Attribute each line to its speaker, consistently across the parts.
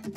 Speaker 1: You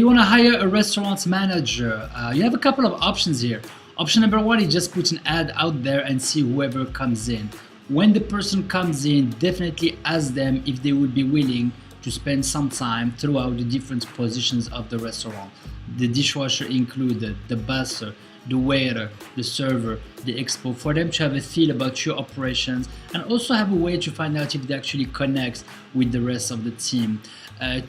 Speaker 1: want to hire a restaurant manager, you have a couple of options here. Option number one is just put an ad out there and see whoever comes in. When the person comes in, definitely ask them if they would be willing to spend some time throughout the different positions of the restaurant. The dishwasher included, the busser, the waiter, the server, the expo, for them to have a feel about your operations and also have a way to find out if they actually connect with the rest of the team.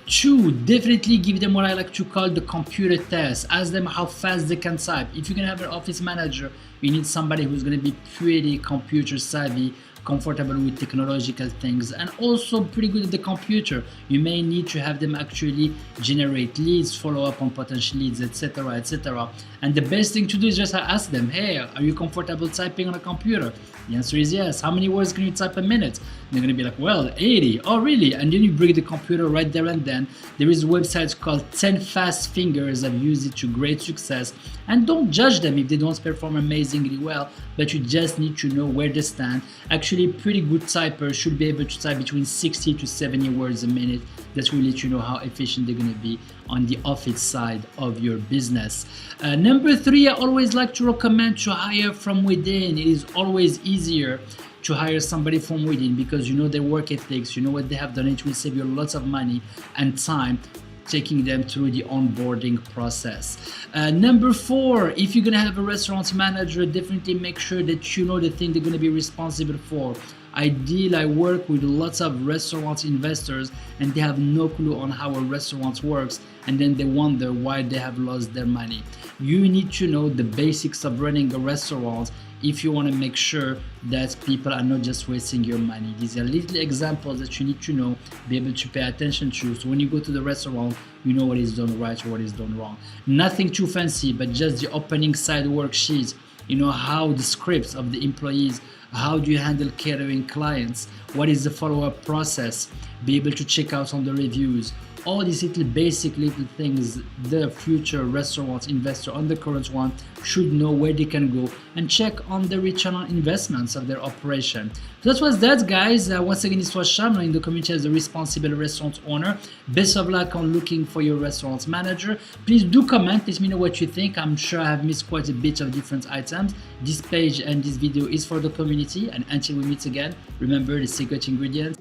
Speaker 1: Two, definitely give them what I like to call the computer test. Ask them how fast they can type. If you're gonna have an office manager, you need somebody who's gonna be pretty computer savvy, comfortable with technological things, and also pretty good at the computer. You may need to have them actually generate leads, follow up on potential leads, etc., etc. And the best thing to do is just ask them, hey, are you comfortable typing on a computer? The answer is yes. How many words can you type a minute? They're gonna be like, well, 80. Oh, really? And then you bring the computer right there and then. There is a website called 10 Fast Fingers. I've used it to great success. And don't judge them if they don't perform amazingly well, but you just need to know where they stand. Actually, pretty good typers should be able to type between 60 to 70 words a minute. That will let you know how efficient they're gonna be on the office side of your business. Number three, I always like to recommend to hire from within. It is always easier to hire somebody from within because you know their work ethics, you know what they have done. It will save you lots of money and time taking them through the onboarding process. Number four, if you're gonna have a restaurant manager, definitely make sure that you know the thing they're gonna be responsible for. I work with lots of restaurant investors and they have no clue on how a restaurant works, and then they wonder why they have lost their money. You need to know the basics of running a restaurant if you want to make sure that people are not just wasting your money. These are little examples that you need to know, be able to pay attention to, so when you go to the restaurant, you know what is done right or what is done wrong. Nothing too fancy, but just the opening side worksheet. You know how the scripts of the employees, how do you handle catering clients, what is the follow-up process, be able to check out on the reviews. All these basic little things the future restaurant investor on the current one should know where they can go and check on the return on investments of their operation. So that was that, guys. Once again, this was Sham in the community as a responsible restaurant owner. Best of luck on looking for your restaurant manager. Please do comment, let me know what you think. I'm sure I have missed quite a bit of different items. This page and this video is for the community, and until we meet again, remember the secret ingredient.